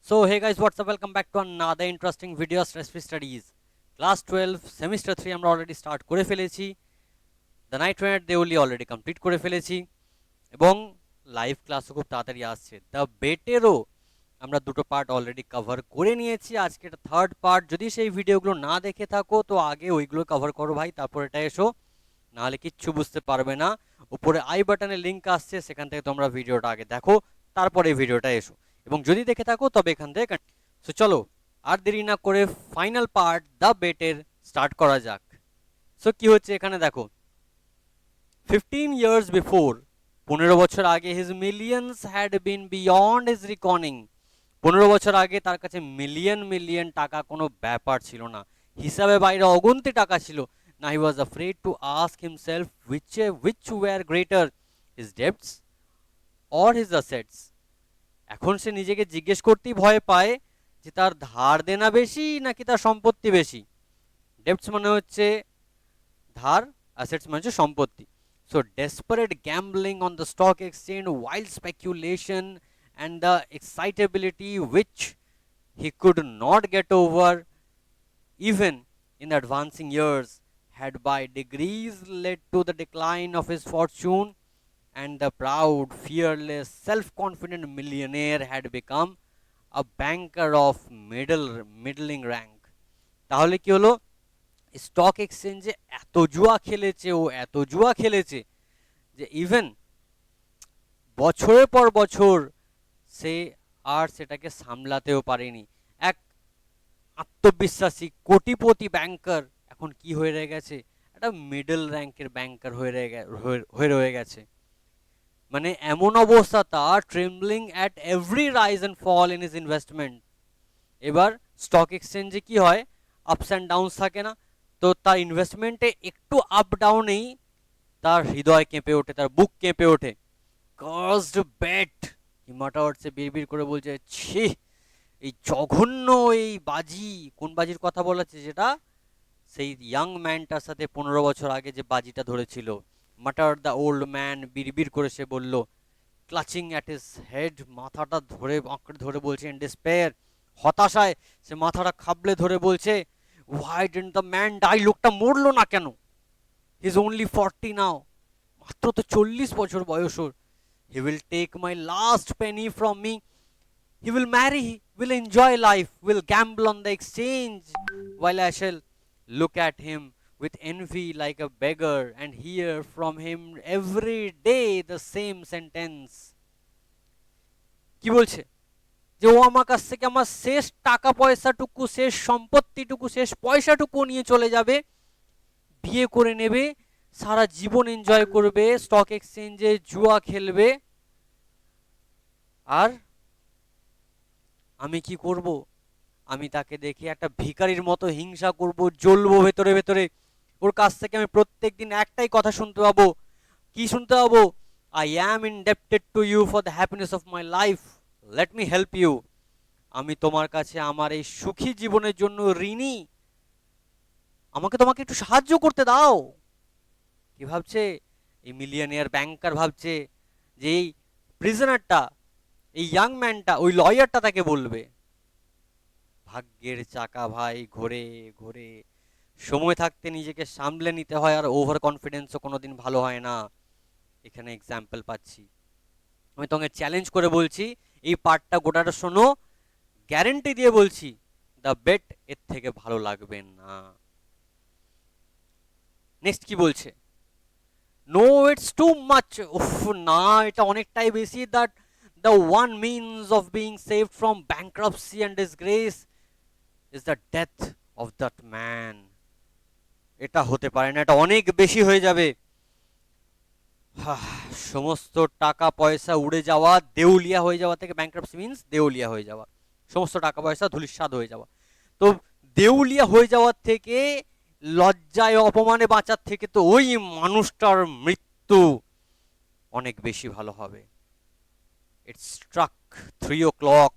So hey guys, what's up? Welcome back to another interesting video stress-free studies. Class 12 semester 3 আমরা already start করে ফেলেছি। The night রেড Deoli already complete করে ফেলেছি এবং লাইভ ক্লাসও খুব তাড়াতাড়ি আসছে। দ্য বেটেরও আমরা দুটো পার্ট অলরেডি কভার করে নিয়েছি। আজকে এটা থার্ড পার্ট। যদি সেই ভিডিওগুলো না দেখে থাকো তো আগে ওইগুলো কভার করো ভাই, তারপর এটা এসো, নাহলে কিচ্ছু বুঝতে পারবে না। উপরে আই বাটনে লিঙ্ক আসছে, সেখান থেকে তোমরা ভিডিওটা আগে দেখো, তারপরে এই ভিডিওটা এসো, এবং যদি দেখে থাকো তবে এখান থেকে। সো চলো আর দেরি না করে ফাইনাল পার্ট দ্য বেটের স্টার্ট করা যাক। সো কি হচ্ছে এখানে দেখো, 15 years before, 15 বছর আগে, his millions had been beyond his reckoning. 15 বছর আগে তার কাছে মিলিয়ন মিলিয়ন টাকা কোনো ব্যাপার ছিল না, হিসাবে বাইরে অগুন্তি টাকা ছিল না। he was afraid to ask himself which were greater, his debts or his assets. এখন সে নিজেকে জিজ্ঞেস করতেই ভয় পায় যে তার ধার দেনা বেশি নাকি তার সম্পত্তি বেশি। ডেপ্টস মানে হচ্ছে ধার, অ্যাসেটস মানে হচ্ছে সম্পত্তি। So desperate gambling on the stock exchange, wild speculation, and the excitability which he could not get over even in advancing years had by degrees led to the decline of his fortune, and the proud, fearless, self-confident millionaire had become a banker of middling rank. তাহলে কি হলো, stock এক্সচেঞ্জে এত জুয়া খেলেছে, ও এত জুয়া খেলেছে যে ইভেন বছরের পর বছর সে আর সেটাকে সামলাতেও পারেনি। এক আত্মবিশ্বাসী কোটিপতি ব্যাংকার এখন কি হয়ে রয়ে গেছে, একটা মিডল র্যাঙ্কের ব্যাংকার হয়ে রয়ে গেছে। মানে এমন অবস্থা তার, trembling at every rise and fall in his investment. এবার স্টক এক্সচেঞ্জে কি হয়, আপস অ্যান্ড ডাউনস থাকে না, তো তার ইনভেস্টমেন্টে একটু আপ ডাউনেই তার হৃদয় কেঁপে ওঠে, তার বুক কেঁপে ওঠে। কার্সড ব্যাট, হিমাটাওয়ার্ডসে বিড়বিড় করে বলছে, ছি, এই জঘন্য এই বাজি। কোন বাজির কথা বলেছে, যেটা সেই ইয়াং ম্যানটার সাথে 15 বছর আগে যে বাজিটা ধরেছিল। মাটার দ্য ওল্ড ম্যান, বিড়বিড় করে সে বলল, ক্লাচিং অ্যাট হিজ হেড, মাথাটা ধরে আঁকড়ে ধরে বলছে, ইন ডিসপেয়ার, হতাশায় সে মাথাটা খাবলে ধরে বলছে, why didn't the man die, লোকটা মরলো না কেন? হি ইজ অনলি 40 নাও, মাত্র তো 40 বছর বয়স ওর। He will take my last penny from me, he will marry, will enjoy life, will gamble on the exchange, while I shall look at him with envy like a beggar and hear from him every day the same sentence. কি বলছে, যে ও আমার কাছ থেকে আমার শেষ টাকা পয়সাটুকু, শেষ সম্পত্তিটুকু, শেষ পয়সাটুকু নিয়ে চলে যাবে, বিয়ে করে নেবে, সারা জীবন এনজয় করবে, স্টক এক্সচেঞ্জে জুয়া খেলবে, আর আমি কি করব? আমি তাকে দেখে একটা ভিখারির মতো হিংসা করব, জ্বলবো ভেতরে ভেতরে। ওর কাছ থেকে আমি প্রত্যেকদিন একটাই কথা শুনতে পাবো, কি শুনতে পাবো? I am indebted to you for the happiness of my life, let me help you. আমি তোমার কাছে আমার এই সুখী জীবনের জন্য ঋণী, তোমাকে একটু সাহায্য করতে দাও। কি ভাবছে এই মিলিয়নিয়ার ব্যাংকার? ভাবছে যে এই প্রিজনারটা, এই ইয়াং ম্যানটা, ওই লয়ারটা তাকে বলবে। ভাগ্যের চাকা ভাই ঘোরে ঘোরে, সময় থাকতে নিজেকে সামলে নিতে হয়, আর ওভার কনফিডেন্সও কোনোদিন ভালো হয় না। এখানে এক্সাম্পল পাচ্ছি, আমি তোমাকে চ্যালেঞ্জ করে বলছি, এই পার্টটা গোটাটা শোনো, গ্যারেন্টি দিয়ে বলছি দ্য বেট এর থেকে ভালো লাগবে না। নেক্সট কি বলছে, নো ইটস টু মাচ, উফ না, এটা অনেকটাই বেশি। That the one means of being saved from bankruptcy and disgrace is the death of that man. এটা হতে পারে না, এটা অনেক বেশি হয়ে যাবে। সমস্ত টাকা পয়সা উড়ে যাওয়া, দেউলিয়া হয়ে যাওয়া থেকে, ব্যাংক্রাপসি মিন্স দেউলিয়া হয়ে যাওয়া, সমস্ত টাকা পয়সা ধূলিসাৎ হয়ে যাওয়া। তো দেউলিয়া হয়ে যাওয়ার থেকে, লজ্জায় অপমানে বাঁচার থেকে তো ওই মানুষটার মৃত্যু অনেক বেশি ভালো হবে। ইট স্ট্রাক 3 o'clock,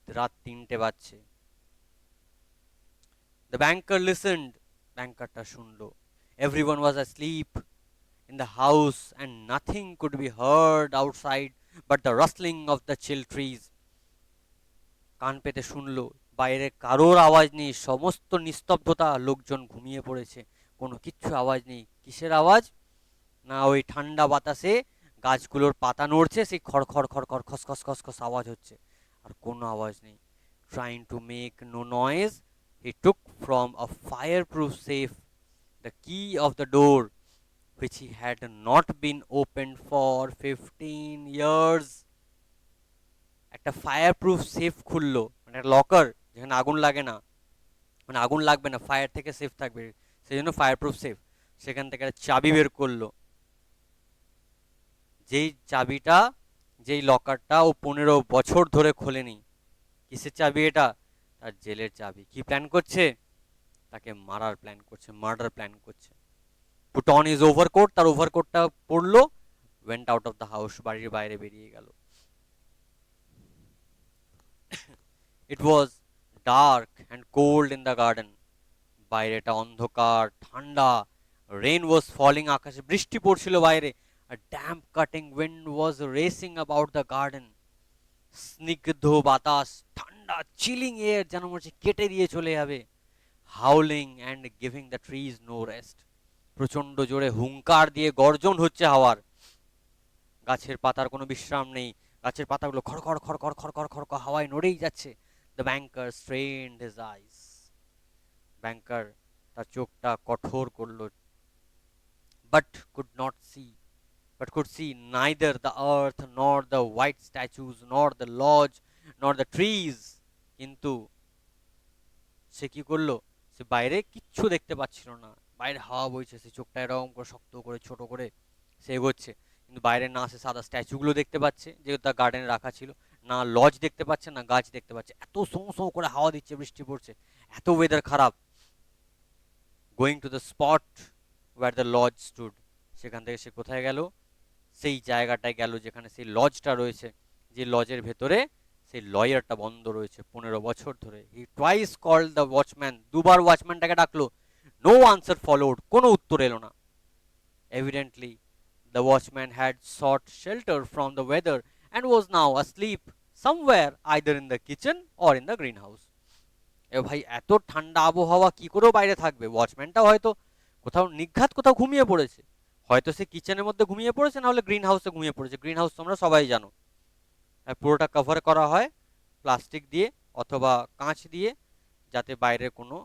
রাত 3টে বাজছে। দ্য ব্যাংকার লিসেন্ড, ব্যাংকারটা শুনলো। Everyone was asleep in the house, and nothing could be heard outside but the rustling of the chill trees. কান পেতে শুনলো, বাইরে কারোর আওয়াজ নেই, সমস্ত নিস্তব্ধতা, লোকজন ঘুমিয়ে পড়েছে, কোনো কিচ্ছু আওয়াজ নেই। কিসের আওয়াজ? না ওই ঠান্ডা বাতাসে গাছগুলোর পাতা নড়ছে, সেই খড়খড় খড়খড় খসখস খসখস আওয়াজ হচ্ছে, আর কোনো আওয়াজ নেই। Trying to make no noise, he took from a fireproof safe the key of the door which he had not been opened for 15 years. একটা ফায়ার প্রুফ সেফ খুললো, মানে লকার যেখানে আগুন লাগে না, মানে আগুন লাগবে না, ফায়ার থেকে সেফ থাকবে, সেই জন্য ফায়ার প্রুফ সেফ। সেখান থেকে একটা চাবি বের করলো, যেই চাবিটা, যেই লকারটা ও 15 বছর ধরে খোলেনি। কিসের চাবি এটা? তার জেলের চাবি। কি প্ল্যান করছে? তাকে মারার প্ল্যান করছে, মার্ডার প্ল্যান করছে। পুট অন হিজ ওভারকোট, তার ওভারকোটটা পরলো, went out of the house, বাড়ির বাইরে বেরিয়ে গেল। It was dark and cold in the garden, বাইরেটা অন্ধকার ঠান্ডা। রেইন ওয়াজ ফলিং, আকাশে বৃষ্টি পড়ছিল বাইরে। A damp cutting wind was racing about the garden. স্নিগ্ধ বাতাস, ঠান্ডা চিলিং এয়ার, যেন মনে হচ্ছে কেটে দিয়ে চলে যাবে। Howling and giving the trees no rest, প্রচন্ড জোরে হুঙ্কার দিয়ে গর্জন হচ্ছে হাওয়ার। গাছের পাতার কোনো বিশ্রাম নেই, গাছের পাতাগুলো খড়খড় খড়খড় খড়খড় খড়খড় হাওয়ায় নড়েই যাচ্ছে। দ্য ব্যাংকার স্ট্রেইনড হিজ আইস, ব্যাংকার তার চোখটা কঠোর করলো, but could not see, but could see neither the earth nor the white statues nor the lodge nor the trees. কিন্তু সে কি করলো? সে বাইরে কিচ্ছু দেখতে পাচ্ছিল না, বাইরে হাওয়া বইছে, সে চোখটা এরকম করে শক্ত করে ছোট করে সে এগোচ্ছে, কিন্তু বাইরে না সে সাদা স্ট্যাচুগুলো দেখতে পাচ্ছে যেহেতু তার গার্ডেনে রাখা ছিল, না লজ দেখতে পাচ্ছে, না গাছ দেখতে পাচ্ছে। এত সো সো করে হাওয়া দিচ্ছে, বৃষ্টি পড়ছে, এত ওয়েদার খারাপ। Going to the spot where the lodge stood, সেখান থেকে সে কোথায় গেল? সেই জায়গাটায় গেল যেখানে সেই লজটা রয়েছে, যে লজের ভেতরে সেই লয়ারটা বন্ধ রয়েছে 15 বছর ধরে। হি টুয়াইস কল্ড দ্য ওয়াচম্যান, দুবার ওয়াচম্যানটাকে ডাকলো, নো আনসার ফলোড, কোনো উত্তর এলো না। Evidently the watchman had thought shelter from the weather and was now asleep somewhere either in the kitchen or in the greenhouse. এ ভাই, এত ঠান্ডা আবহাওয়া কি করেও বাইরে থাকবে? ওয়াচম্যানটাও হয়তো কোথাও নিঘাত কোথাও ঘুমিয়ে পড়েছে, হয়তো সে কিচেনের মধ্যে ঘুমিয়ে পড়েছে, না হলে গ্রিন হাউসে ঘুমিয়ে পড়েছে। গ্রিন হাউস তোমরা সবাই জানো, পুরোটা কভার করা হয় প্লাস্টিক দিয়ে অথবা কাঁচ দিয়ে, যাতে বাইরে কোনো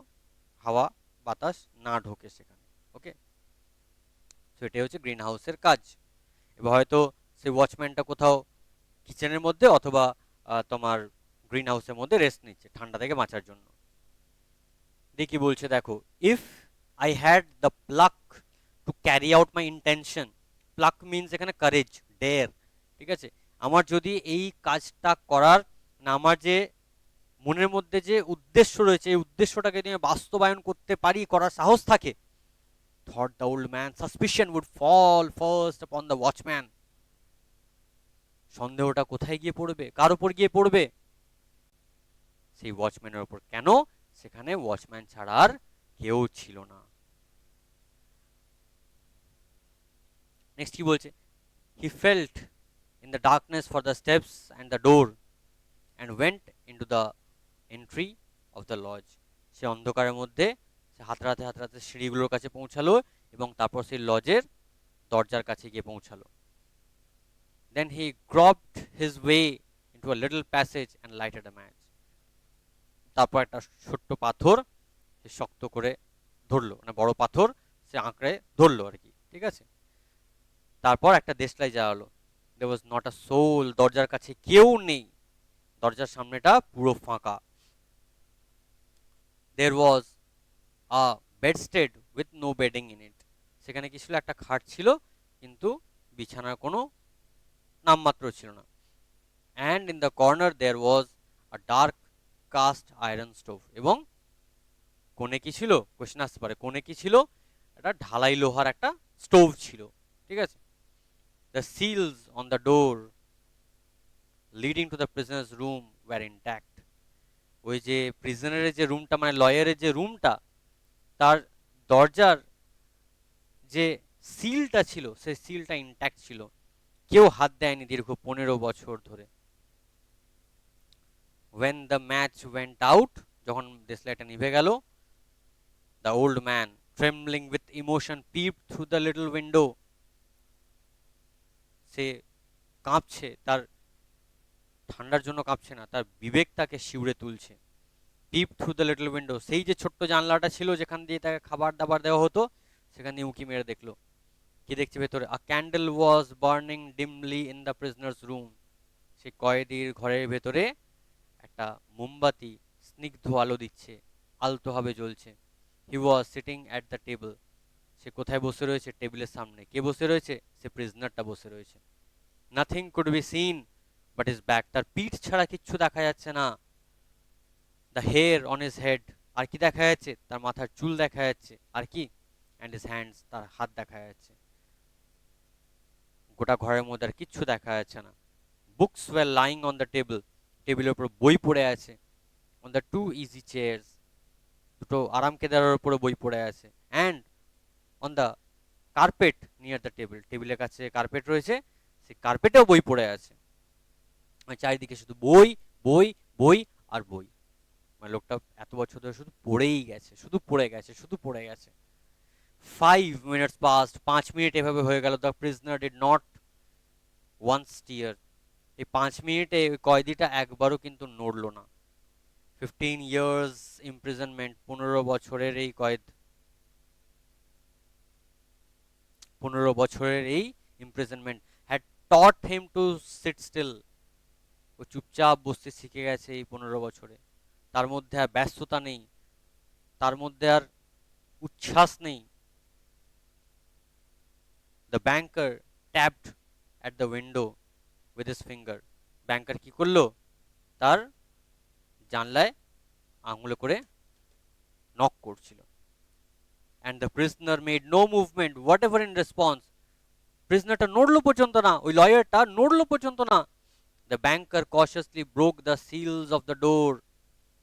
হাওয়া বাতাস না ঢোকে সেখানে। ওকে, তো এটাই হচ্ছে গ্রিন হাউসের কাজ। এবার হয়তো সেই ওয়াচম্যানটা কোথাও কিচেনের মধ্যে অথবা তোমার গ্রিন হাউসের মধ্যে রেস্ট নিচ্ছে ঠান্ডা থেকে বাঁচার জন্য। দেখি বলছে, দেখো, if I had the pluck to carry out my intention, pluck means এখানে কারেজ, ডেয়ার, ঠিক আছে, আমার যদি এই কাজটা করার, না আমার যে মনের মধ্যে যে উদ্দেশ্য রয়েছে, এই উদ্দেশ্যটাকে যদি আমি বাস্তবায়ন করতে পারি, করার সাহস থাকে, thought the old man, suspicion would fall first upon the watchman. সন্দেহটা কোথায় গিয়ে পড়বে? কার উপর গিয়ে পড়বে? সেই ওয়াচম্যানের উপর। কেন? সেখানে ওয়াচম্যান ছাড়া আর কেউ ছিল না। নেক্সট কি বলছে? He felt in the darkness for the steps and the door and went into the entry of the lodge. সে অন্ধকারের মধ্যে সে হাতড়াতে হাতড়াতে সিঁড়িগুলোর কাছে পৌঁছালো এবং তারপর সেই লজের দরজার কাছে গিয়ে পৌঁছালো। Then he groped his way into a little passage and lighted a match. তারপর একটা ছোট্ট পাথর সে শক্ত করে ধরলো, মানে বড় পাথর সে আঁকড়ে ধরলো আর কি, ঠিক আছে। তারপর একটা দেশলাই জ্বালালো। There was not a soul, দরজার কাছে কেউ নেই, দরজার সামনেটা পুরো ফাঁকা। There was a bedstead with no bedding in it. সেখানে কি ছিল? একটা খাট ছিল, কিন্তু বিছানার কোনো নামমাত্র ছিল না। And in the corner there was a dark cast iron stove. এবং কোণে কি ছিল? কোশ্চেন আসতে পারে, কোণে কি ছিল? একটা ঢালাই লোহার একটা স্টোভ ছিল, ঠিক আছে। The seals on the door leading to the prisoner's room were intact. ওই যে প্রিজনারের যে রুমটা, মানে লয়ারের যে রুমটা, তার দরজার যে সিলটা ছিল, সেই সিলটা ইনট্যাক্ট ছিল, কেউ হাত দেয়নি দীর্ঘ 15 বছর ধরে। when the match went out, যখন দেশলাইটা নিভে গেল, the old man trembling with emotion peeped through the little window. সে কাঁপছে, তার ঠান্ডার জন্য কাঁপছে না, তার বিবেক তাকে শিউরে তুলছে। peeped through the little window, সেই যে ছোট্ট জানলাটা ছিল যেখান দিয়ে তাকে খাবার দাবার দেওয়া হতো, সেখান দিয়ে উঁকি মেরে দেখলো। কি দেখছে ভেতরে? a candle was burning dimly in the prisoner's room. সেই কয়েদির ঘরের ভেতরে একটা মোমবাতি স্নিগ্ধ আলো দিচ্ছে, আলতোভাবে জ্বলছে। He was sitting at the table, সে কোথায় বসে রয়েছে? টেবিলের সামনে। কে বসে রয়েছে? সে প্রিজনারটা বসে রয়েছে। Nothing could be seen but his back, তার পিঠ ছাড়া কিচ্ছু দেখা যাচ্ছে না। The hair on his head, আর কি দেখা যাচ্ছে? তার মাথার চুল দেখা যাচ্ছে। আর কি? অ্যান্ড হিজ হ্যান্ডস, তার হাত দেখা যাচ্ছে। গোটা ঘরের মধ্যে আর কিচ্ছু দেখা যাচ্ছে না। Books were lying on the table, টেবিলের উপর বই পড়ে আছে। On the two easy chairs, দুটো আরাম কেদারের উপরে বই পড়ে আছে। And on the carpet near the table, টেবিলের কাছে কার্পেট রয়েছে, সেই কার্পেটেও বই পড়ে আছে। চারিদিকে শুধু বই বই বই আর বই। মানে লোকটা এত বছর ধরে শুধু পড়েই গেছে, শুধু পড়ে গেছে, শুধু পড়ে গেছে। 5 minutes passed, 5 মিনিট এভাবে হয়ে গেল। The prisoner did not once stir, এই 5 মিনিটে ওই কয়েদিটা একবারও কিন্তু নড়লো না। 15 years imprisonment, 15 বছরের এই কয়েদ, 15 বছরের এই imprisonment had taught him to sit still. ও চুপচাপ বসতে শিখে গেছে এই 15 বছরে। তার মধ্যে আর ব্যস্ততা নেই, তার মধ্যে আর উচ্ছ্বাস নেই। The banker tapped at the window with his finger. ব্যাংকার কি করলো? তার জানলায় আঙুলে করে নক করছিল। And the prisoner made no movement whatever in response. প্রিজনারটা নড়লো পর্যন্ত না, ওই লয়ারটা নড়লো পর্যন্ত না। The banker cautiously broke the seals of the door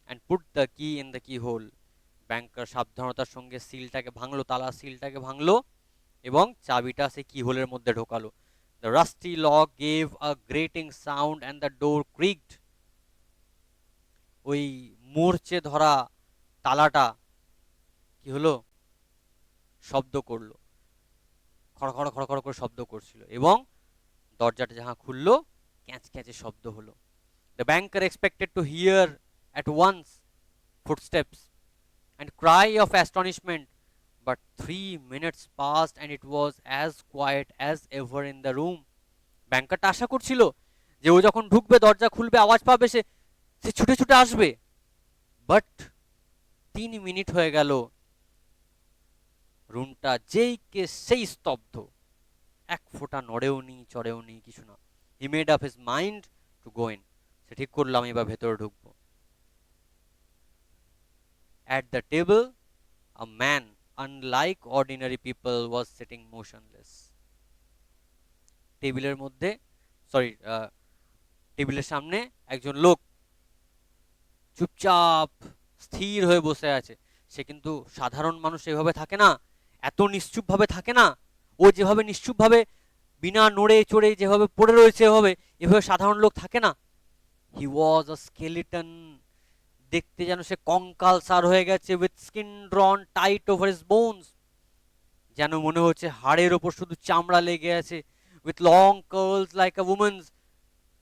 and put the key in the keyhole. ব্যাংকার সাবধানতার সঙ্গে সিলটাকে ভাঙলো, তালা সিলটাকে ভাঙলো এবং চাবিটা সেই কিহোলের মধ্যে ঢোকালো। The rusty lock gave a grating sound and the door creaked. ওই মূর্ছে ধরা তালাটা কি হলো? শব্দ করলো, খড়খড় খড়খড় করে শব্দ করছিল এবং দরজাটা যখন খুললো ক্যাঁচ ক্যাঁচে শব্দ হলো। The banker expected to hear at once footsteps and cry of astonishment, but 3 minutes passed and it was as quiet as ever in the room. ব্যাংকারটা আশা করছিল যে ও যখন ঢুকবে, দরজা খুলবে, আওয়াজ পাবে, সে ছুটে ছুটে আসবে। বাট 3 মিনিট হয়ে গেল, রুমটা যেই কে সেই স্তব্ধ, এক ফোঁটা নড়েও নি, চড়েও নি, কিছু না। He made up his mind to go in, সে ঠিক করলো আমি এবার ভেতরে ঢুকবো। At the table a man unlike ordinary people was sitting motionless. টেবিলের মধ্যে, সরি, টেবিলের সামনে একজন লোক চুপচাপ স্থির হয়ে বসে আছে। সে কিন্তু সাধারণ মানুষ এভাবে থাকে না, এত নিশ্চুপভাবে থাকে না। ও যেভাবে নিশ্চুপভাবে বিনা নড়ে চড়ে যেভাবে পড়ে রয়েছে, এভাবে সাধারণ লোক থাকে না। হি ওয়াজ আ স্কেলিটন, দেখতে যেন সে কঙ্কাল সার হয়ে গেছে। With skin drawn tight over his bones, যেন মনে হচ্ছে হাড়ের ওপর শুধু চামড়া লেগে আছে। With long curls like a woman's,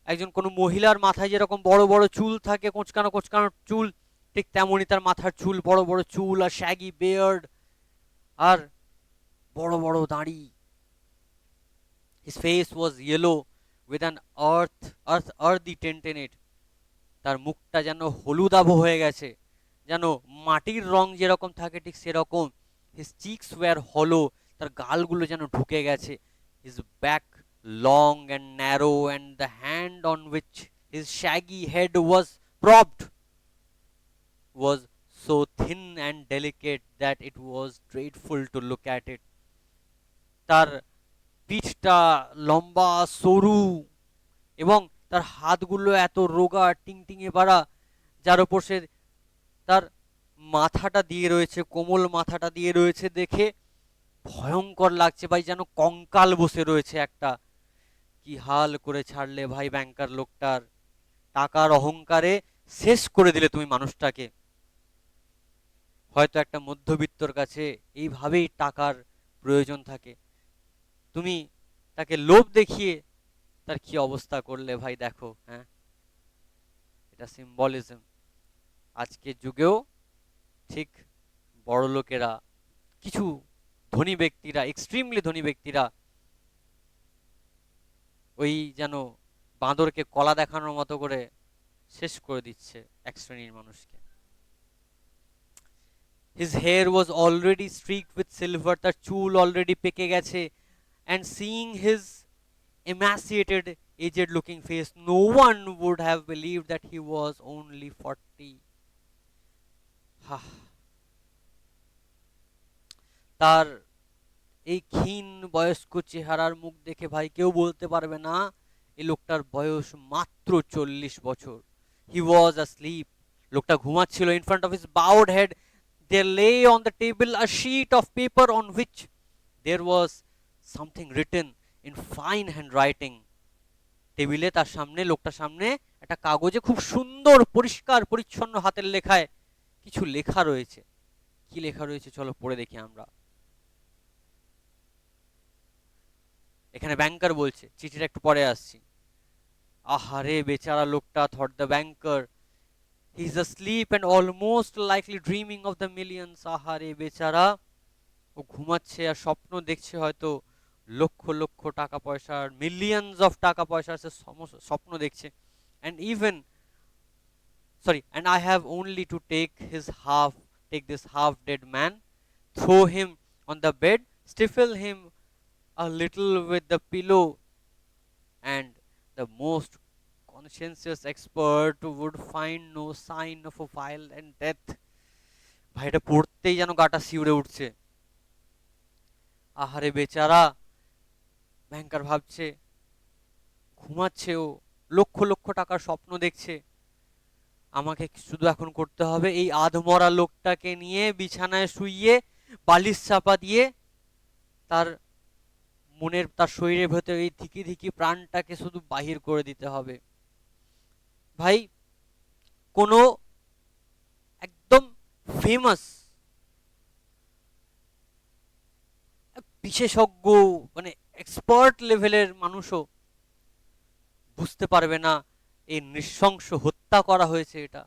একজন কোনো মহিলার মাথায় যেরকম বড় বড় চুল থাকে, কোঁচকানো কোঁচকানো চুল, ঠিক তেমনই তার মাথার চুল, বড় বড় চুল আর শ্যাগি বিয়ার্ড আর বড় বড় দাড়ি। His face was yellow with an earthy tint in it. তার মুখটা যেন হলুদাভ হয়ে গেছে, যেন মাটির রং যেরকম থাকে ঠিক সেরকম। His cheeks were hollow, তার গালগুলো যেন ঢুকে গেছে। His back long and narrow and the hand on which his shaggy head was propped was so thin and delicate that it was dreadful to look at it. তার পিঠটা লম্বা সরু এবং তার হাতগুলো এত রোগা টিংটিঙে পাড়া, যার উপর সে তার মাথাটা দিয়ে রয়েছে, কোমল মাথাটা দিয়ে রয়েছে, দেখে ভয়ঙ্কর লাগছে ভাই, যেন কঙ্কাল বসে রয়েছে একটা। কি হাল করে ছাড়লে ভাই ব্যাংকার লোকটার! টাকার অহংকারে শেষ করে দিলে তুমি মানুষটাকে। হয়তো একটা মধ্যবিত্তর কাছে এইভাবেই টাকার প্রয়োজন থাকে, তুমি তাকে লোভ দেখিয়ে তার কি অবস্থা করলে ভাই, দেখো। হ্যাঁ, এটা সিম্বলিজম। আজকের যুগেও ঠিক বড় লোকেরা, কিছু ধনী ব্যক্তিরা, এক্সট্রিমলি ধনী ব্যক্তিরা ওই যেন বাঁদরকে কলা দেখানোর মতো করে শেষ করে দিচ্ছে এক শ্রেণীর মানুষকে। His hair was already streaked with silver, তার চুল অলরেডি পেকে গেছে, and seeing his emaciated, aged looking face, no one would have believed that he was only 40. তার এই ক্ষীণ বয়স্ক চেহারার মুখ দেখে ভাই কেউ বলতে পারবে না এই লোকটার বয়স মাত্র 40 বছর। হি ওয়াজ asleep, লোকটা ঘুমাচ্ছিল। in front of his bowed head there lay on the table a sheet of paper on which there was something written in fine handwriting. টেবিলে তার সামনে, লোকটার সামনে একটা কাগজে খুব সুন্দর পরিষ্কার পরিচ্ছন্ন হাতের লেখায় কিছু লেখা রয়েছে। কি লেখা রয়েছে চলো পড়ে দেখি আমরা। এখানে ব্যাংকার বলছে, চিঠিটা একটু পরে আসছি। আহারে বেচারা লোকটা, thought the banker, he is asleep and almost likely dreaming of the millions. আহারে বেচারা, ও ঘুমাচ্ছে আর স্বপ্ন দেখছে হয়তো লক্ষ লক্ষ টাকা পয়সার, মিলিয়ন্স অফ টাকা পয়সার সে স্বপ্ন দেখছে। and even sorry and I have only to take this half dead man, throw him on the bed, stifle him a little with the pillow, and the most conscientious expert would find no sign of a violent death. ভাই এটা পড়তেই যেন গাটা শিউরে উঠছে। আহারে বেচারা, ব্যাংকার ভাবছে, ঘুমাচ্ছে ও, লক্ষ লক্ষ টাকার স্বপ্ন দেখছে, আমাকে শুধু এখন করতে হবে এই আধমরা লোকটাকে নিয়ে বিছানায় শুইয়ে বালিশ চাপা দিয়ে তার মনের, তার শরীরের ভেতরে এই ধিকি ধিকি প্রাণটাকে শুধু বাহির করে দিতে হবে। ভাই কোনো একদম ফেমাস বিশেষজ্ঞ, মানে এক্সপার্ট লেভেলের মানুষও বুঝতে পারবে না এই নৃশংস হত্যা করা হয়েছে। এটা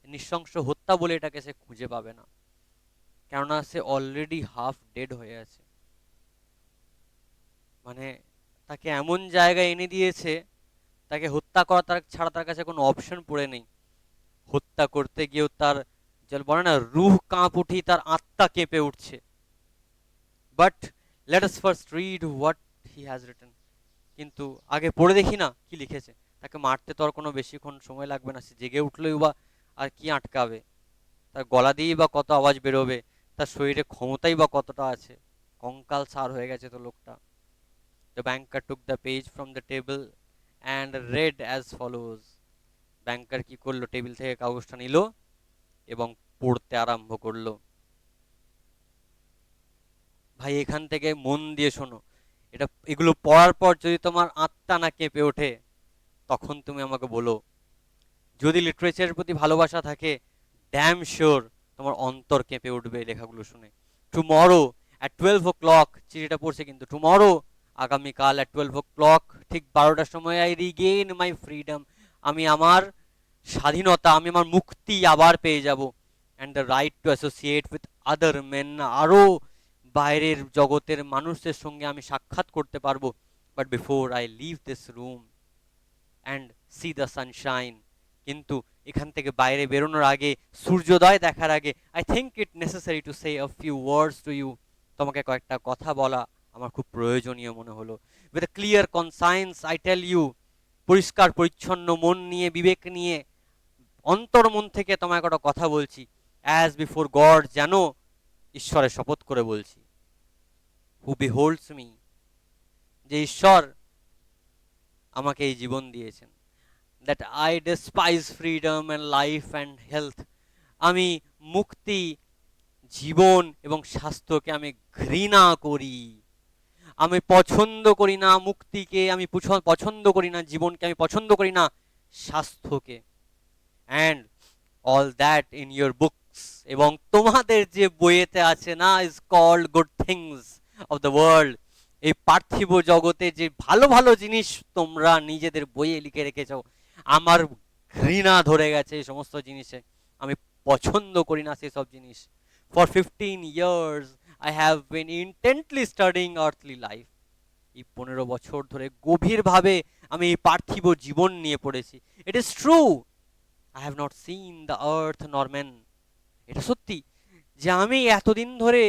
নৃশংস হত্যা বলে এটাকে সে খুঁজে পাবে না, কেননা সে অলরেডি হাফ ডেড হয়ে আছে। মানে তাকে এমন জায়গায় এনে দিয়েছে, তাকে হত্যা করা তার ছাড়া তার কাছে কোনো অপশন পড়ে নেই। হত্যা করতে গিয়েও তার, যে বলে না, রুহ কাঁপ উঠি, তার আত্মা কেঁপে উঠছে। But let us first read what he has written. কিন্তু আগে পড়ে দেখি না কি লিখেছে। তাকে মারতে তো আর কোনো বেশিক্ষণ সময় লাগবে না, সে জেগে উঠলেই বা আর কি আটকাবে, তার গলা দিয়েই বা কত আওয়াজ বেরোবে, তার শরীরে ক্ষমতাই বা কতটা আছে, কঙ্কাল সার হয়ে গেছে তো লোকটা। The banker took the page from the table and read as follows. ব্যাংকার কি করলো, টেবিল থেকে কাগজটা নিল এবং পড়তে আরম্ভ করলো। ভাই এখান থেকে মন দিয়ে শোনো, এটা এগুলো পড়ার পর যদি তোমার আত্মা না কেঁপে ওঠে তখন তুমি আমাকে বলো। যদি লিটারেচারের প্রতি ভালোবাসা থাকে, ড্যাম শিওর তোমার অন্তর কেঁপে উঠবে এই লেখাগুলো শুনে। টুমরো অ্যাট 12 o'clock, চিঠিটা পড়ছে কিন্তু, টুমরো আগামীকাল অ্যাট 12 o'clock, ঠিক 12টার সময়, আই রিগেইন মাই ফ্রিডম, আমি আমার স্বাধীনতা, আমি আমার মুক্তি আবার পেয়ে যাব। And the right to associate with other men, আরও বাইরের জগতের মানুষদের সঙ্গে আমি সাক্ষাৎ করতে পারবো। But before I leave this room and see the sunshine, কিন্তু এখান থেকে বাইরে বেরোনোর আগে, সূর্যোদয় দেখার আগে, I think it necessary to say a few words to you, তোমাকে কয়েকটা কথা বলা আমার খুব প্রয়োজনীয় মনে হলো। With a clear conscience I tell you, পরিষ্কার পরিচ্ছন্ন মন নিয়ে, বিবেক নিয়ে, অন্তর্মন থেকে তোমায় একটা কথা বলছি। অ্যাজ বিফোর গড, যেন ঈশ্বরের শপথ করে বলছি। হু বিহোল্ডস মি, যে ঈশ্বর আমাকে এই জীবন দিয়েছেন। That I despise freedom and life and health, আমি মুক্তি, জীবন এবং স্বাস্থ্যকে আমি ঘৃণা করি। আমি পছন্দ করি না মুক্তিকে, আমি পছন্দ করি না জীবনকে, আমি পছন্দ করি না স্বাস্থ্যকে। And all that in your books, এবং তোমাদের যে বইয়েতে আছে না, is called good things of the world. এই পার্থিব জগতে যে ভালো ভালো জিনিস তোমরা নিজেদের বইয়ে লিখে রেখেছো, আমার ঘৃণা ধরে গেছে এই সমস্ত জিনিসে। আমি পছন্দ করি না সেসব জিনিস। For 15 years I have been ইন্টেন্টলি studying earthly life. এই 15 বছর ধরে গভীরভাবে আমি এই পার্থিব জীবন নিয়ে পড়েছি। It is true, I have not seen the earth নর ম্যান। এটা সত্যি যে আমি এতদিন ধরে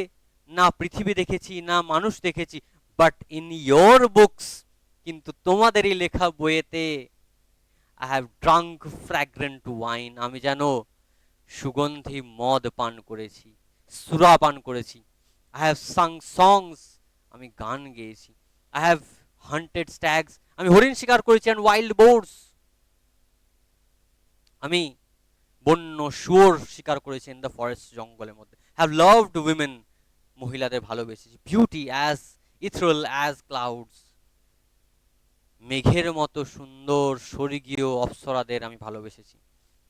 না পৃথিবী দেখেছি না মানুষ দেখেছি, বাট ইন ইয়োর বুকস, কিন্তু তোমাদেরই লেখা বইয়েতে, I have drunk fragrant wine, আমি যেন সুগন্ধি মদ পান করেছি, সুরা পান করেছি। আই হ্যাভ সাং সংস, আমি গান গেয়েছি। আই হ্যাভ হান্টেড স্ট্যাগস, আমি হরিণ শিকার করেছি, অ্যান্ড ওয়াইল্ড বোর্ডস, আমি বন্য শুয়োর শিকার করেছি ইন দ্য ফরেস্ট, জঙ্গলের মধ্যে। হ্যাভ লাভড উইমেন, মহিলাদের ভালোবেসেছি। Beauty as ethereal as clouds, মেঘের মতো সুন্দর স্বর্গীয় অপ্সরাদের আমি ভালোবেসেছি।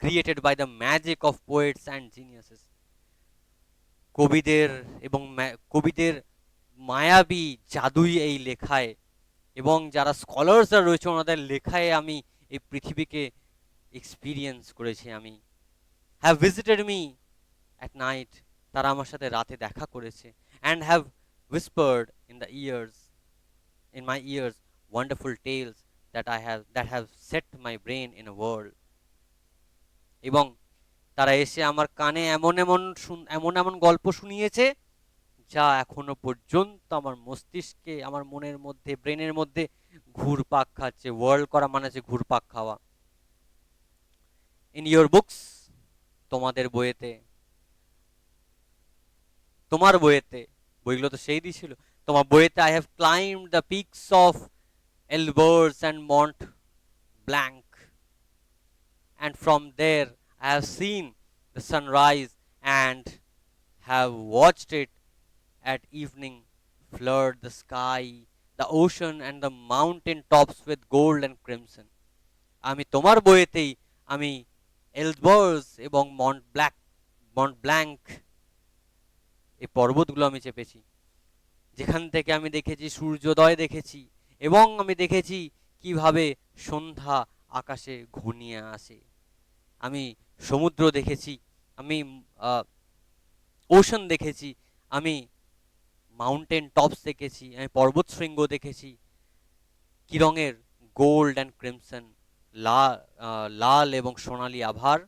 Created by the magic of poets and geniuses, কবিদের এবং কবিদের মায়াবী জাদুই এই লেখায়, এবং যারা স্কলার্সরা রয়েছে ওনাদের লেখায় আমি এই পৃথিবীকে এক্সপিরিয়েন্স করেছি। আমি have visited me at night, তারা আমার সাথে রাতে দেখা করেছে। And have whispered in the ears, in my ears, wonderful tales that have set my brain in a whirl. এবং তারা এসে আমার কানে এমন এমন এমন এমন গল্প শুনিয়েছে যা এখনো পর্যন্ত আমার মস্তিষ্কে, আমার মনের মধ্যে, ব্রেনের মধ্যে ঘুরপাক খাচ্ছে। ওয়ার্ল করা মানে হচ্ছে ঘুরপাক খাওয়া। ইন ইয়োর বুকস, তোমাদের বইয়েতে, তোমার বইয়েতে, বইগুলো তো সেই দিয়েছিল, তোমার বইয়েতে, I have climbed the peaks of Elburz and Mont Blanc, and from there I have seen the sunrise and have watched it at evening flood the sky, the ocean and the mountain tops with gold and crimson. আমি তোমার বইয়েতেই আমি Elbrus এবং Mont blank, এই পর্বতগুলো আমি চেপেছি, যেখান থেকে আমি দেখেছি সূর্যোদয় দেখেছি, এবং আমি দেখেছি কিভাবে সন্ধ্যা আকাশে ঘনিয়ে আসে। আমি সমুদ্র দেখেছি, আমি ওশান দেখেছি, আমি মাউন্টেন টপস দেখেছি, আমি পর্বত শৃঙ্গ দেখেছি। কি রঙের? গোল্ড অ্যান্ড ক্রিমসন, লাল এবং সোনালী আভার।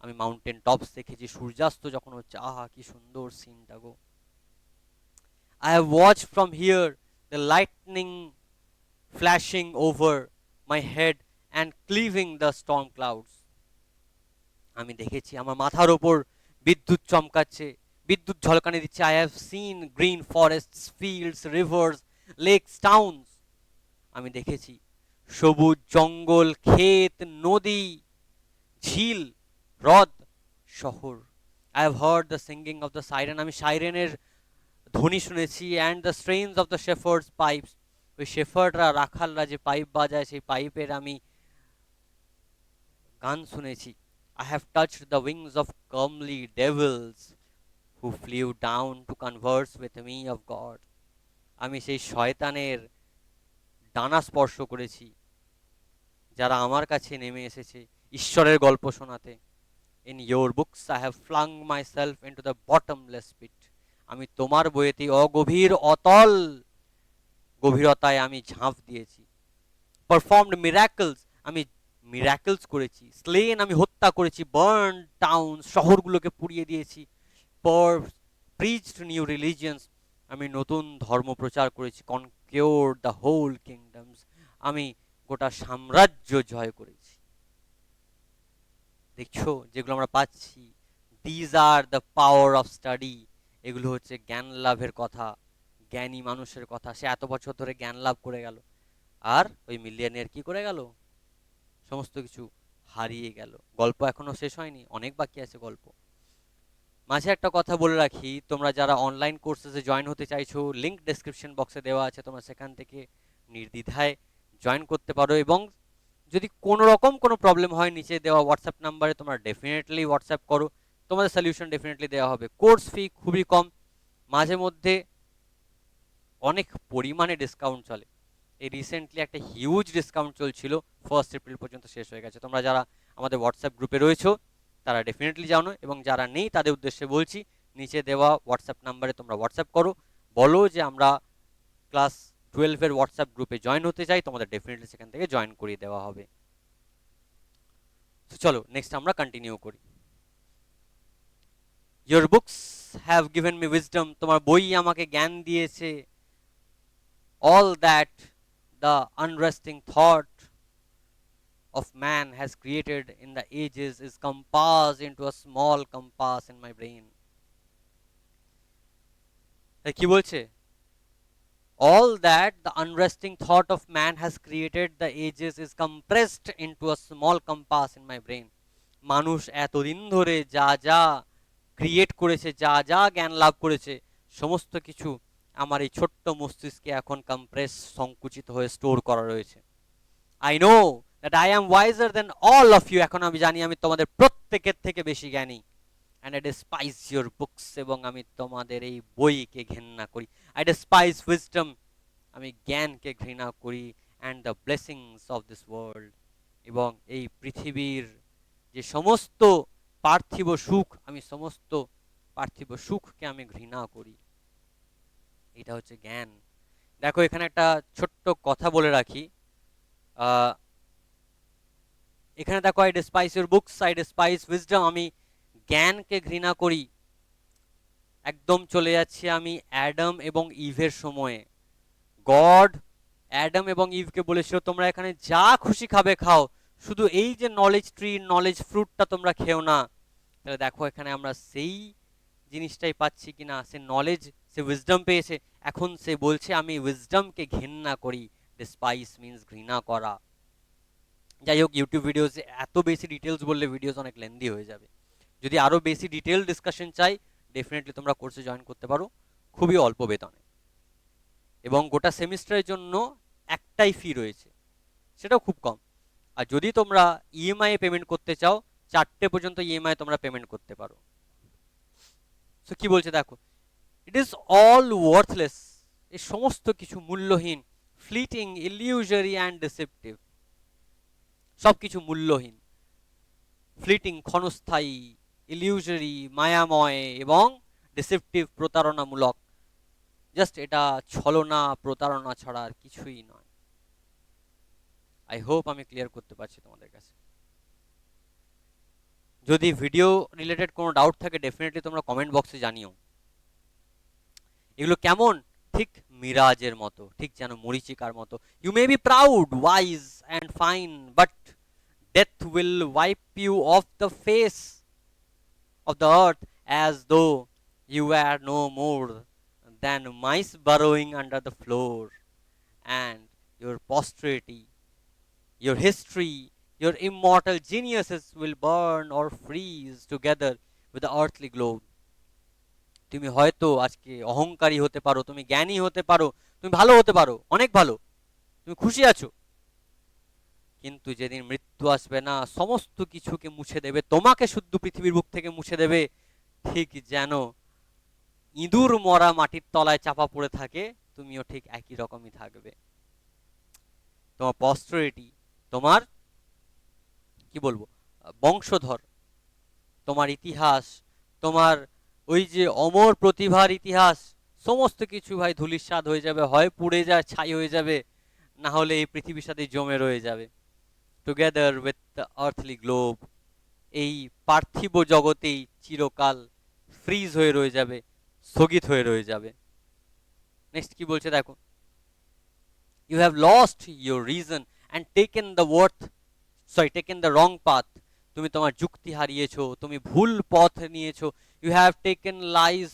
আমি মাউন্টেন টপস দেখেছি, সূর্যাস্ত যখন হচ্ছে, আহা কি সুন্দর সিনটা গো। I have watched from here the lightning flashing over my head and cleaving the storm clouds. আমি দেখেছি আমার মাথার ওপর বিদ্যুৎ চমকাচ্ছে, বিদ্যুৎ ঝলকানি দিচ্ছে। I have seen green forests, fields, rivers, lakes, towns. আমি দেখেছি সবুজ জঙ্গল, ক্ষেত, নদী, ঝিল, হ্রদ, শহর। I have heard the singing of the siren, আমি সাইরেনের ধ্বনি শুনেছি। And the strains of the shepherds' pipes, ওই শেফার্ডরা, রাখালরা যে পাইপ বাজায়, সেই পাইপের আমি গান শুনেছি। I have touched the wings of comely devils who flew down to converse with me of God. আমি সেই শয়তানের ডানা স্পর্শ করেছি যারা আমার কাছে নেমে এসেছে ঈশ্বরের গল্প শোনাতে। In your books I have flung myself into the bottomless pit. আমি তোমার বইয়েতে অগভীর অতল গভীরতায় আমি ঝাঁপ দিয়েছি। Performed miracles, আমি মিরাকেলস করেছি। স্লেন, আমি হত্যা করেছি। বার্ন টাউন, শহরগুলোকে পুড়িয়ে দিয়েছি। প্রিচড নিউ রিলিজিয়ন্স, আমি নতুন ধর্ম প্রচার করেছি। কনকিওর্ড দ্য হোল কিংডমস, আমি গোটা সাম্রাজ্য জয় করেছি। দেখছো যেগুলো আমরা পাচ্ছি, these are the power of study. এগুলো হচ্ছে জ্ঞান লাভের কথা, জ্ঞানী মানুষের কথা। সে এত বছর ধরে জ্ঞান লাভ করে গেল, আর ওই মিলিয়নিয়ার কি করে গেল? সমস্ত কিছু হারিয়ে গেল। গল্প এখনো শেষ হয়নি, অনেক বাকি আছে গল্প। মাঝে একটা কথা বলে রাখি, তোমরা যারা অনলাইন কোর্সেসে জয়েন হতে চাইছো, লিংক ডেসক্রিপশন বক্সে দেওয়া আছে, তোমরা সেখান থেকে নির্দ্বিধায় জয়েন করতে পারো। এবং যদি কোনো রকম কোনো প্রবলেম হয় নিচে দেওয়া হোয়াটসঅ্যাপ নাম্বারে তোমরা ডেফিনেটলি হোয়াটসঅ্যাপ করো, তোমাদের সলিউশন ডেফিনেটলি দেওয়া হবে। কোর্স ফি খুবই কম, মাঝে মধ্যে অনেক পরিমাণে ডিসকাউন্ট চলে। এই রিসেন্টলি একটা হিউজ ডিসকাউন্ট চলছিল, 1 এপ্রিল পর্যন্ত শেষ হয়ে গেছে। তোমরা যারা আমাদের হোয়াটসঅ্যাপ গ্রুপে রয়েছো তারা ডেফিনেটলি জানো, এবং যারা নেই তাদের উদ্দেশ্যে বলছি, নিচে দেওয়া হোয়াটসঅ্যাপ নাম্বারে তোমরা হোয়াটসঅ্যাপ করো, বলো যে আমরা ক্লাস 12-এর হোয়াটসঅ্যাপ গ্রুপে জয়েন হতে চাই, তোমাদের ডেফিনেটলি সেখান থেকে জয়েন করিয়ে দেওয়া হবে। তো চলো নেক্সট আমরা কন্টিনিউ করি। Your books have given me wisdom, তোমার বই আমাকে জ্ঞান দিয়েছে। All that the unresting thought of man has created in the ages is compassed into a small compass in my brain. কি বলছে? All that the unresting thought of man has created the ages is compressed into a small compass in my brain. মানুষ এতদিন ধরে যা যা create করেছে, যা যা জ্ঞান লাভ করেছে, সমস্ত কিছু আমার এই ছোট্ট মস্তিষ্কে এখন কম্প্রেস, সংকুচিত হয়ে স্টোর করা রয়েছে। I know that I am wiser than all of you, এখন আমি জানি আমি তোমাদের প্রত্যেকের থেকে বেশি জ্ঞানী। And I despise your books, এবং আমি তোমাদের এই বইকে ঘৃণা করি। আই ডেসপাইজ উইজডম, আমি জ্ঞানকে ঘৃণা করি। And the blessings of this world, এবং এই পৃথিবীর যে সমস্ত পার্থিব সুখ, আমি সমস্ত পার্থিব সুখকে আমি ঘৃণা করি। এটা হচ্ছে জ্ঞান। দেখো এখানে একটা ছোট্ট কথা বলে রাখি, এখানে দেখো I despise your books, I despise wisdom, আমি জ্ঞানকে ঘৃণা করি। একদম চলে যাচ্ছি আমি অ্যাডাম এবং ইভের সময়ে। গড অ্যাডাম এবং ইভকে বলেছিল তোমরা এখানে যা খুশি খাবে খাও, শুধু এই যে নলেজ ট্রি, নলেজ ফ্রুটটা তোমরা খেও না। তাহলে দেখো এখানে আমরা সেই জিনিসটাই পাচ্ছি কিনা, সে নলেজ, সে উইজডম পেয়েছে, এখন সে বলছে আমি উইজডমকে ঘৃণা করি। ডেসপাইস মিন্স ঘৃণা করা। যাই হোক, ইউটিউব ভিডিওস এত বেশি ডিটেলস বললে ভিডিওস অনেক লেন্দি হয়ে যাবে। যদি আরো বেশি ডিটেল ডিসকাশন চাই, ডেফিনেটলি তোমরা কোর্সে জয়েন করতে পারো খুবই অল্প বেতনে, এবং গোটা সেমিস্টারের জন্য একটাই ফি রয়েছে, সেটাও খুব কম। আর যদি তোমরা ইএমআই পেমেন্ট করতে চাও, 4টে পর্যন্ত ইএমআই তোমরা পেমেন্ট করতে পারো। সো কি বলছে দেখো, ইট ইজ অল ওয়ার্থলেস, এই সমস্ত কিছু মূল্যহীন, ফ্লিটিং, ইলিউজরি অ্যান্ড ডিসেপটিভ, সবকিছু মূল্যহীন, ফ্লিটিং ক্ষণস্থায়ী, ইলিউজরি মায়াময়, এবং ডিসেপটিভ প্রতারণামূলক। জাস্ট এটা ছলনা প্রতারণা ছাড়া আর কিছুই নয়। আই হোপ আমি ক্লিয়ার করতে পারছি তোমাদের কাছে। যদি ভিডিও রিলেটেড কোনো ডাউট থাকে ডেফিনেটলি তোমরা কমেন্ট বক্সে জানিও। এগুলো কেমন? ঠিক মিরাজের মতো, ঠিক যেন মরিচিকার মতো। You may be proud, wise and fine, but death will wipe you off the face of the earth as though you were no more than mice burrowing under the floor, and your posterity, your history, your immortal geniuses will burn or freeze together with the earthly globe. তুমি হয়তো আজকে অহংকারী হতে পারো, তুমি জ্ঞানী হতে পারো, তুমি ভালো হতে পারো, অনেক ভালো, তুমি খুশি আছো, কিন্তু যেদিন মৃত্যু আসবে না, সমস্ত কিছুকে মুছে দেবে, তোমাকে শুদ্ধ পৃথিবীর বুক থেকে মুছে দেবে, ঠিক যেন ইঁদুর মরা মাটির তলায় চাপা পড়ে থাকে, তুমিও ঠিক একই রকমই থাকবে। তোমার পস্টারিটি, তোমার কি বলবো, বংশধর, তোমার ইতিহাস, তোমার ওই যে অমর প্রতিভার ইতিহাস, সমস্ত কিছু ভাই ধূলিসাৎ হয়ে যাবে, হয় পুড়ে যায়, ছাই হয়ে যাবে, না হলে এই পৃথিবীর সাথে জমে রয়ে যাবে, together with the earthly globe, এই পার্থিব জগতেই চিরকাল ফ্রিজ হয়ে রয়ে যাবে, স্থগিত হয়ে রয়ে যাবে। নেক্সট কি বলছে দেখো, you have lost your reason and taken the wrong path, তুমি তোমার যুক্তি হারিয়েছো, তুমি ভুল পথ নিয়েছো। You have taken lies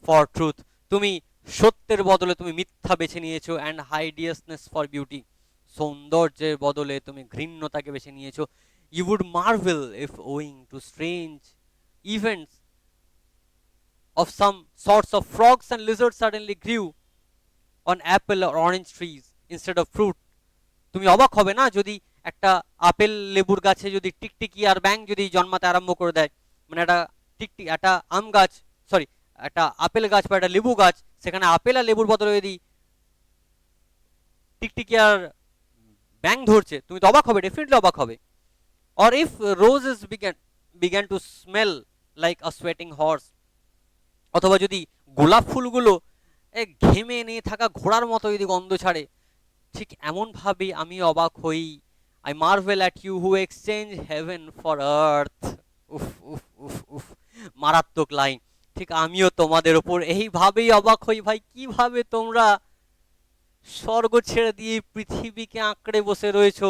for truth, তুমি সত্যের বদলে তুমি মিথ্যা বেছে নিয়েছো। অ্যান্ড হাইডিয়াসনেস ফর বিউটি, সৌন্দর্যের বদলে তুমি ঘৃণ্যতাকে বেছে নিয়েছো। You would marvel if owing to strange events of some sorts of frogs and lizards suddenly grew on apple or orange trees instead of fruit. তুমি অবাক হবে না যদি একটা আপেল লেবুর গাছে যদি টিকটিকি আর ব্যাঙ যদি জন্মাতে আরম্ভ করে দেয়, মানে একটা আম গাছ, সরি, একটা আপেল গাছ বা একটা লেবু গাছ, সেখানে আপেল আর লেবুর বদলে যদি টিকটিকি আর ব্যাঙ ধরছে, তুমি তো অবাক হবে, ডেফিনেটলি অবাক হবে। Or if roses began to smell like a sweating horse, অথবা যদি গোলাপ ফুলগুলো ঘেমে নিয়ে থাকা ঘোড়ার মতো যদি গন্ধ ছাড়ে, ঠিক এমন ভাবে আমি অবাক হই। I marvel at you who exchange heaven for earth. উফ উফ উফ উফ, মারাত্মক লাইন। ঠিক আমিও তোমাদের ওপর এইভাবেই অবাক হই ভাই, কিভাবে তোমরা স্বর্গ ছেড়ে দিয়ে পৃথিবীকে আঁকড়ে বসে রয়েছো,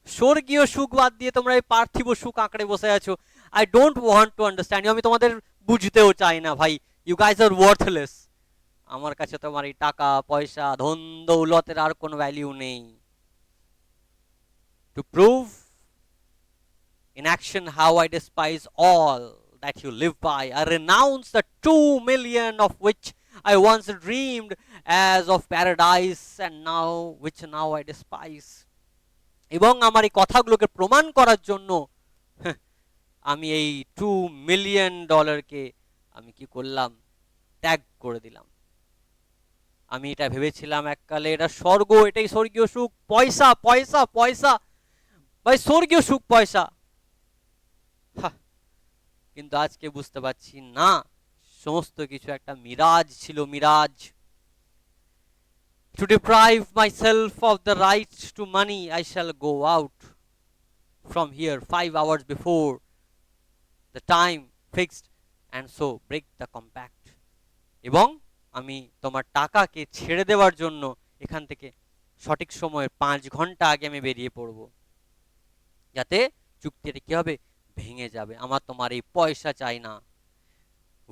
স্বর্গীয় সুখ বাদ দিয়ে তোমরা এই পার্থিব সুখ আঁকড়ে বসে আছো। I don't want to understand, আমি তোমাদের বুঝতেও চাই না ভাই। You guys are worthless. আমার কাছে তোমার এই টাকা পয়সা ধন দৌলতের আর কোনো ভ্যালিউ নেই। To prove in action how I despise all that you live by, I renounce the 2 million of which I once dreamed as of paradise, and now I despise. এবং আমার এই কথাগুলোকে প্রমাণ করার জন্য আমি এই $2 million আমি কি করলাম, ত্যাগ করে দিলাম। আমি এটা ভেবেছিলাম এককালে এটা স্বর্গ, এটাই স্বর্গীয় সুখ, পয়সা পয়সা পয়সা, ভাই স্বর্গীয় সুখ পয়সা। কিন্তু আজকে বুঝতে পারছি না, সমস্ত কিছু একটা মিরাজ ছিল, Miraj. To deprive myself of the right to money, I shall go out from here 5 hours before the time fixed and so break the compact. এবং আমি তোমার টাকাকে ছেড়ে দেওয়ার জন্য এখান থেকে সঠিক সময়ের 5 ঘন্টা আগে আমি বেরিয়ে পড়ব, যাতে চুক্তিটা কি হবে, ভেঙে যাবে। আমার তোমার এই পয়সা চাই না।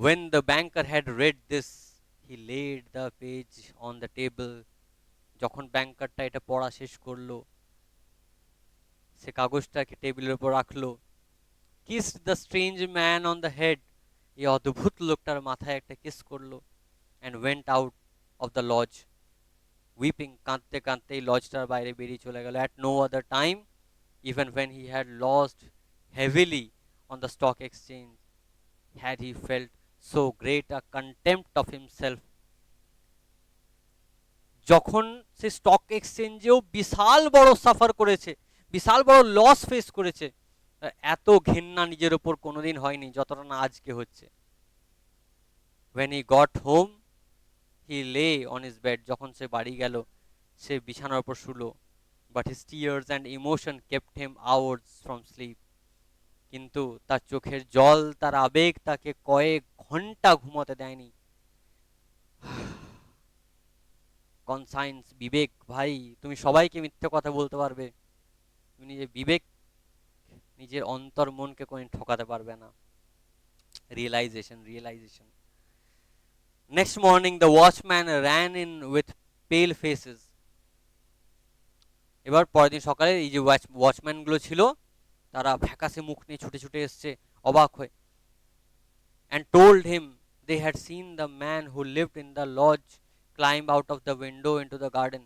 When the banker had read this, he laid the page on the table. যখন ব্যাংকারটা এটা পড়া শেষ করলো, সে কাগজটাকে টেবিলের উপর রাখলো। Kissed the strange man on the head, এই অদ্ভুত লোকটার মাথায় একটা কিস করলো, and went out of the lodge weeping, কাঁদতে কাঁদতে এই লজটার বাইরে বেরিয়ে চলে গেল। At no other time, even when he had lost heavily on the stock exchange, had he felt so great a contempt of himself. যখন সে stock এক্সচেঞ্জেও বিশাল বড় suffer করেছে, বিশাল বড় লস ফেস করেছে, এত ঘেন্না নিজের উপর কোনোদিন হয়নি যতটা না আজকে হচ্ছে। when he got home, he lay on his bed, যখন সে বাড়ি গেল সে বিছানার উপর শুলো, but his tears and emotion kept him hours from sleep. কিন্তু তার চোখের জল, তার আবেগ তাকে কয়েক ঘন্টা ঘুমোতে দেয়নি। কনসাইন্স, বিবেক, ভাই তুমি সবাইকে মিথ্যে কথা বলতে পারবে, তুমি নিজের বিবেক, নিজের অন্তর মনকে কোনোদিন ঠকাতে পারবে না। Realization. Next morning the watchman ran in with pale faces. এবার পরের দিন সকালে এই যে ওয়াচম্যান গুলো ছিল তারা ফ্যাকাসে মুখ নিয়ে ছুটে ছুটে এসছে অবাক হয়ে, and told him they had seen the man who lived in the lodge climb out of the window into the garden.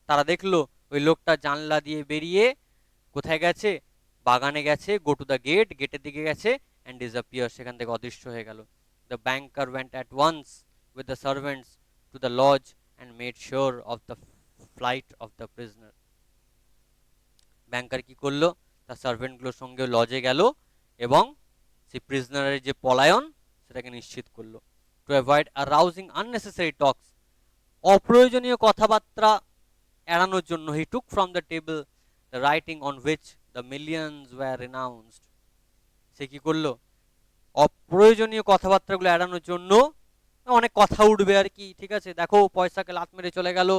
তারা দেখলো ওই লোকটা জানলা দিয়ে বেরিয়ে কোথায় গেছে, বাগানে গেছে, go to the gate, গেটের দিকে গেছে, and disappear, সেখান থেকে অদৃশ্য হয়ে গেল। The banker went at once with the servants to the lodge and made sure of the flight of the prisoner. ব্যাংকার কি করলো, তার সার্ভেন্টগুলোর সঙ্গে লজে গেল এবং সেই প্রিজনারের যে পলায়ন সেটাকে নিশ্চিত করলো। To avoid arousing unnecessary talks, অপ্রয়োজনীয় কথাবার্তা এড়ানোর জন্য, he took from the table the writing on which the millions were renounced. সে কি করলো, অপ্রয়োজনীয় কথাবার্তাগুলো এড়ানোর জন্য, অনেক কথা উঠবে আর কি, ঠিক আছে, দেখো পয়সাকে লাত মেরে চলে গেল,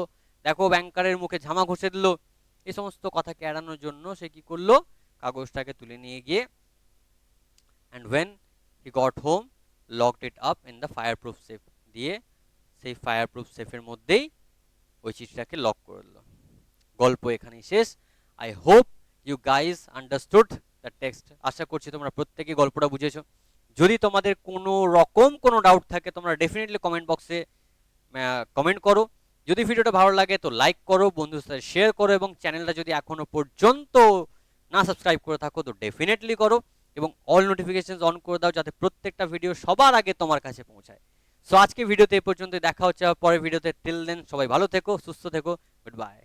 দেখো ব্যাংকারের মুখে ঝামা ঘষে দিল, এই সমস্ত কথাকে এড়ানোর জন্য সে কি করলো, কাগজটাকে তুলে নিয়ে গিয়ে and when he got home locked it up in the fireproof safe, দিয়ে সেই ফায়ারপ্রুফ সেফের মধ্যেই ওই চিঠিটাকে লক করলো। গল্প এখানেই শেষ। I hope you guys understood the text. আশা করছি তোমরা প্রত্যেকেই গল্পটা বুঝেছো। যদি তোমাদের কোনো রকম কোনো ডাউট থাকে তোমরা ডেফিনেটলি কমেন্ট বক্সে কমেন্ট করো। যদি ভিডিওটা ভালো লাগে তো লাইক করো, বন্ধুদের সাথে শেয়ার করো, এবং চ্যানেলটা যদি এখনো পর্যন্ত না সাবস্ক্রাইব করে থাকো তো ডেফিনেটলি করো, এবং অল নোটিফিকেশনস অন করে দাও যাতে প্রত্যেকটা ভিডিও সবার আগে তোমার কাছে পৌঁছায়। সো আজকে ভিডিওতে এই পর্যন্ত, দেখা হচ্ছে পরের ভিডিওতে। টিল দেন সবাই ভালো থেকো, সুস্থ থেকো, গুড বাই।